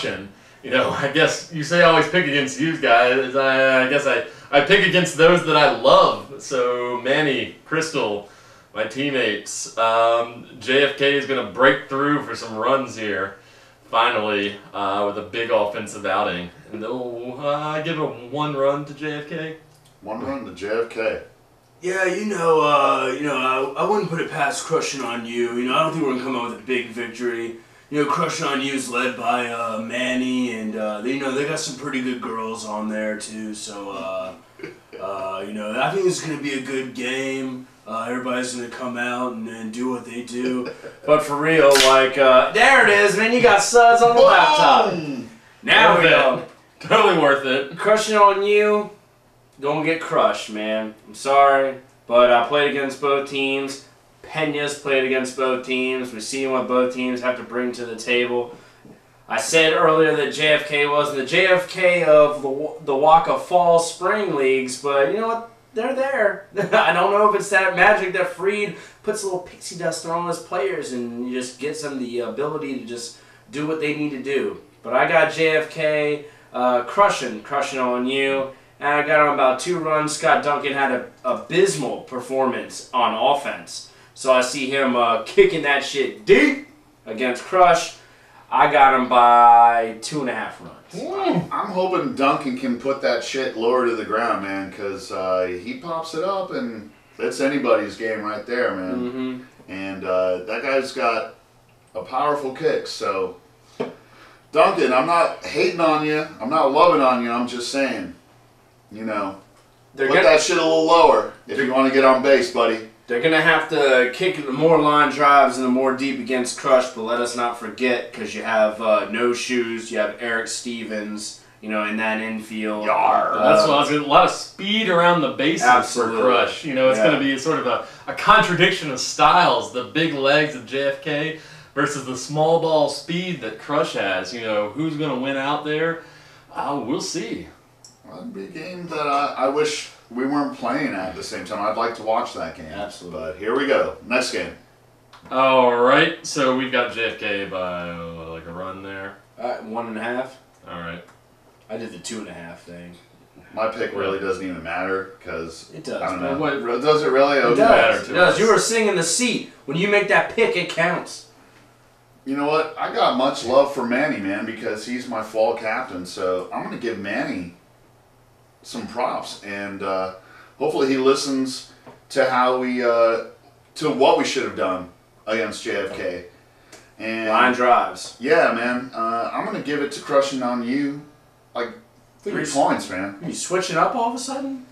crushing. I guess you say I always pick against you guys. I guess I pick against those that I love. So Manny, Crystal, my teammates. JFK is going to break through for some runs here, finally, with a big offensive outing. And they'll give a 1 run to JFK. 1 run to JFK. Yeah, I wouldn't put it past Crushing on You. I don't think we're gonna come out with a big victory. Crushing on You is led by Manny, and they got some pretty good girls on there too. So, I think it's gonna be a good game. Everybody's gonna come out and do what they do. But for real, there it is, man. You got suds on the laptop. Now we go. Totally worth it. Crushing on You. Don't get crushed, man. I'm sorry, but I played against both teams. Pena's played against both teams. We've seen what both teams have to bring to the table. I said earlier that JFK wasn't the JFK of the Waka Fall Spring Leagues, but you know what? They're there. I don't know if it's that magic that Freed puts a little pixie dust on his players and just gets them the ability to just do what they need to do. But I got JFK crushing on You. And I got on about 2 runs. Scott Duncan had an abysmal performance on offense. So I see him kicking that shit deep against Crush. I got him by 2.5 runs. I'm hoping Duncan can put that shit lower to the ground, man, because he pops it up and it's anybody's game right there, man. And that guy's got a powerful kick. So, Duncan, I'm not hating on you. I'm not loving on you. I'm just saying. Put that shit a little lower if you want to get on base, buddy. They're going to have to kick the more line drives and the more deep against Crush, but let us not forget, because you have No Shoes, you have Eric Stevens, in that infield. That's what I was going to, a lot of speed around the bases for Crush. It's going to be sort of a contradiction of styles. The big legs of JFK versus the small ball speed that Crush has. Who's going to win out there? We'll see. That'd be a game that I wish we weren't playing at the same time. I'd like to watch that game. Absolutely. But here we go. Next game. All right. So we've got JFK by a run there. 1.5. All right. I did the 2.5 thing. My pick really doesn't even matter because it does. I don't know. What, does it really? It does. It does. You were sitting in the seat when you make that pick. It counts. You know what? I got much love for Manny, man, because he's my fall captain. So I'm going to give Manny some props, and hopefully he listens to how we to what we should have done against JFK. And line drives. Yeah, man. I'm gonna give it to Crushing on You, 3 points, man. Are you switching up all of a sudden?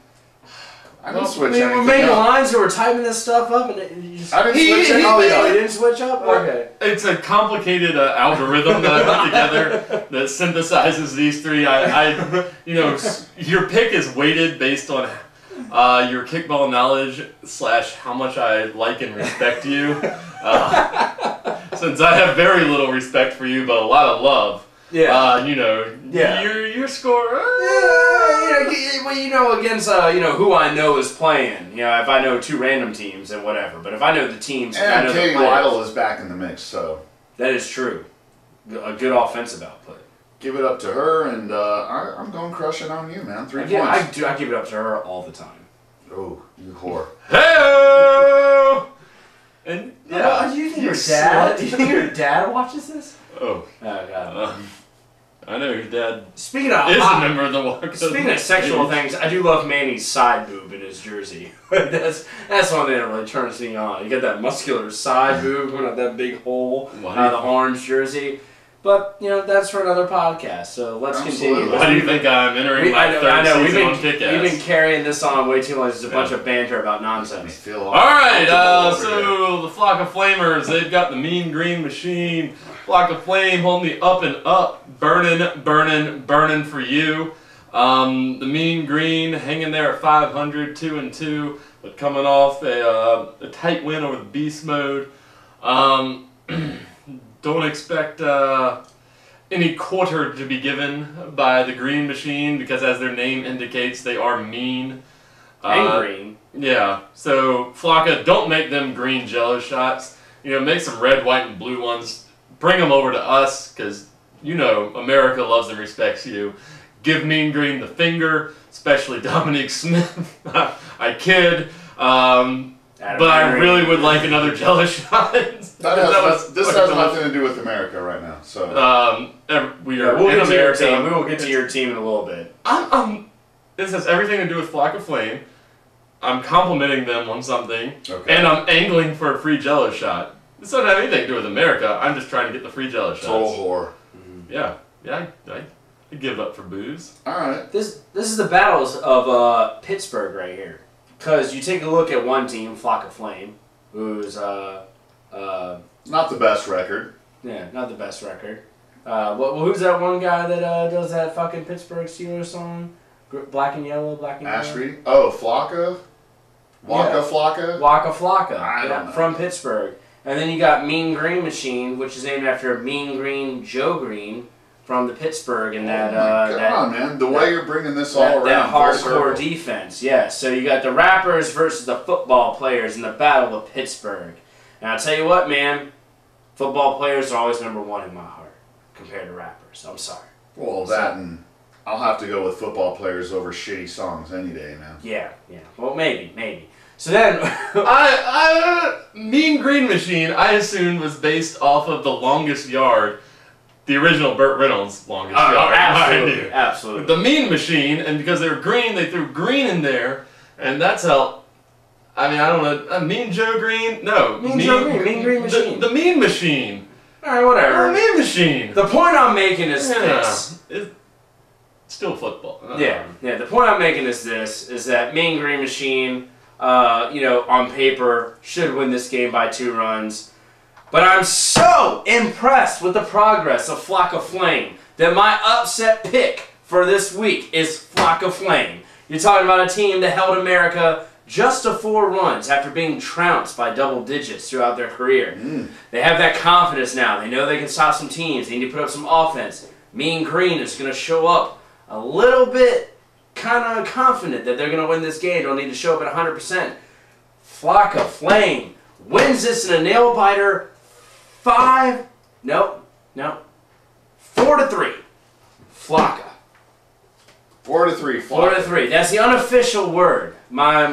I didn't switch anything We're making up. lines, and we're typing this stuff up, and you just... I didn't switch anything up. You didn't switch up? Okay. It's a complicated algorithm that I put together that synthesizes these 3. Your pick is weighted based on your kickball knowledge / how much I like and respect you. Since I have very little respect for you, but a lot of love. Yeah. Your score. Against who I know is playing. If I know 2 random teams and whatever. But if I know the teams, and I know Katie the players. Lytle is back in the mix, so that is true. A good offensive output. Give it up to her, and I'm going Crushing on You, man. 3 points. I give it up to her all the time. Oh, you whore. Hey! And do you think your dad? Do you think your dad watches this? Oh God. I know your dad Speaking of is a member of the Waka. Speaking of sexual things, I do love Manny's side boob in his jersey. that's one thing that really turns me on. You got that muscular side boob going out that big hole out of the orange jersey. But, that's for another podcast, so let's continue. Why do you think I'm entering my third season on Kick-Ass? We've been carrying this on way too much. It's a bunch of banter about nonsense. Alright, so the Flock of Flamers, they've got the Mean Green Machine. Flock of Flame holding the up and up, burning for you. The Mean Green hanging there at 500, 2-2, but coming off a tight win over the Beast Mode. Don't expect any quarter to be given by the Green Machine because, as their name indicates, they are mean. And green. Yeah, so Flocka, don't make them green jello shots. Make some red, white, and blue ones. Bring them over to us because you know America loves and respects you. Give Mean Green the finger, especially Dominique Smith. I kid. But I really would like another Jello shot. This has nothing to do with America right now. So we'll get to your team. We will get to your team in a little bit. This has everything to do with Flock of Flame. I'm complimenting them on something, okay. And I'm angling for a free Jello shot. This doesn't have anything to do with America. I'm just trying to get the free Jello shots. Total whore. Yeah, I give up for booze. All right. This is the battles of Pittsburgh right here. Because you take a look at one team, Flock of Flame, who's not the best record. Yeah, not the best record. Who's that one guy that does that fucking Pittsburgh Steelers song? Black and Yellow, Black and Yellow? Ashby? Oh, Flocka? Flocka? Waka Flocka. I don't know. From Pittsburgh. And then you got Mean Green Machine, which is named after Mean Green Joe Green from the Pittsburgh. And that, come on, man. The way you're bringing this all around. That hardcore defense, yeah. So you got the rappers versus the football players in the Battle of Pittsburgh. And I'll tell you what, man. Football players are always #1 in my heart compared to rappers. I'm sorry. Well, that and I'll have to go with football players over shitty songs any day, man. Yeah. Well, maybe. So then, Mean Green Machine, I assumed was based off of The Longest Yard, the original Burt Reynolds Longest Yard. Absolutely. The Mean Machine, and because they were green, they threw green in there, and that's how. I mean, I don't know. Mean Joe Green? No. Mean Green Machine. The Mean Machine. Alright, whatever. The Mean Machine. The point I'm making is this. It's still football. Yeah. The point I'm making is this: is that Mean Green Machine, on paper, should win this game by 2 runs. But I'm so impressed with the progress of Flock of Flame that my upset pick for this week is Flock of Flame. You're talking about a team that held America just to 4 runs after being trounced by double digits throughout their career. They have that confidence now. They know they can stop some teams. They need to put up some offense. Mean Green is going to show up a little bit kind of confident that they're going to win this game. Don't need to show up at 100%. Flock of Flame wins this in a nail-biter 4-3. Flocka. 4-3. 4-3. That's the unofficial word. My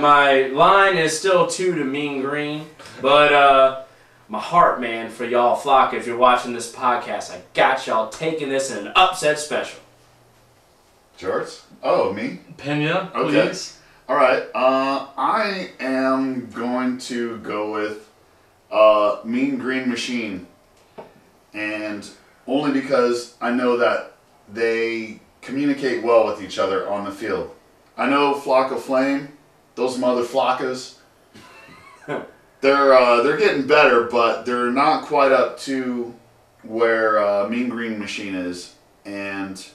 line is still 2 to Mean Green, but my heart, man, for y'all Flocka, if you're watching this podcast, I got y'all taking this in an upset special. George? Oh, me? Pena, please. Okay. All right. I am going to go with Mean Green Machine, and only because I know that they communicate well with each other on the field. I know Flock of Flame, those mother Flockas, they're getting better, but they're not quite up to where Mean Green Machine is, and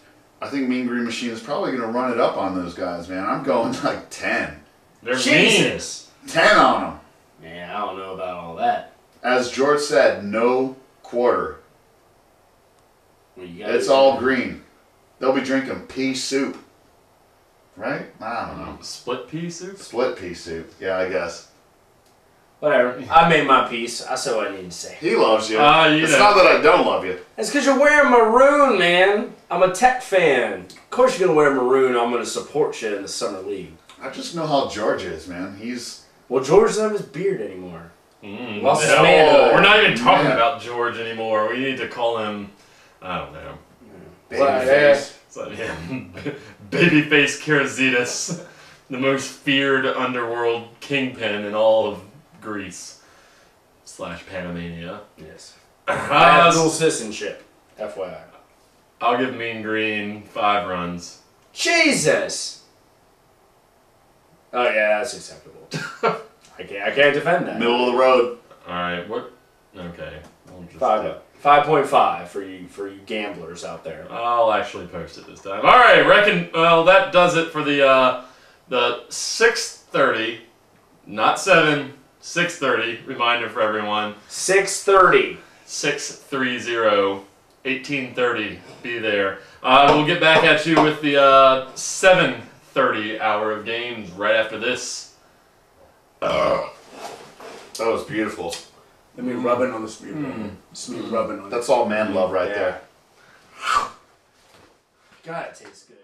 I think Mean Green Machine is probably going to run it up on those guys, man. I'm going like 10. They're Jesus. 10 on them. Man, I don't know about all that. As George said, no quarter. It's all green. They'll be drinking pea soup. Right? I don't know. Split pea soup? Split pea soup. Yeah, I guess. Whatever. I made my piece. I said what I need to say. He loves you. It's not that I don't love you. It's because you're wearing maroon, man. I'm a Tech fan. Of course you're going to wear maroon. I'm going to support you in the Summer League. I just know how George is, man. Well, George doesn't have his beard anymore. Lost his manhood. We're not even talking about George anymore. We need to call him, I don't know. Babyface. Babyface Karazitis. The most feared underworld kingpin in all of Greece. / Panamania. Yes. I have dual citizenship. FYI. I'll give Mean Green 5 runs. Jesus! Oh yeah, that's acceptable. I can't defend that. Middle of the road. Alright, what? Okay. We'll just 5.5 for you gamblers out there. I'll actually post it this time. Alright, well that does it for the 6:30, not 7, 6:30, reminder for everyone. 6:30. 6:30, 18:30, be there. We'll get back at you with the 7:30 hour of games right after this. That was beautiful. Let me rubbing on the smooth rubbing on it. That's all man love right there. God, it tastes good.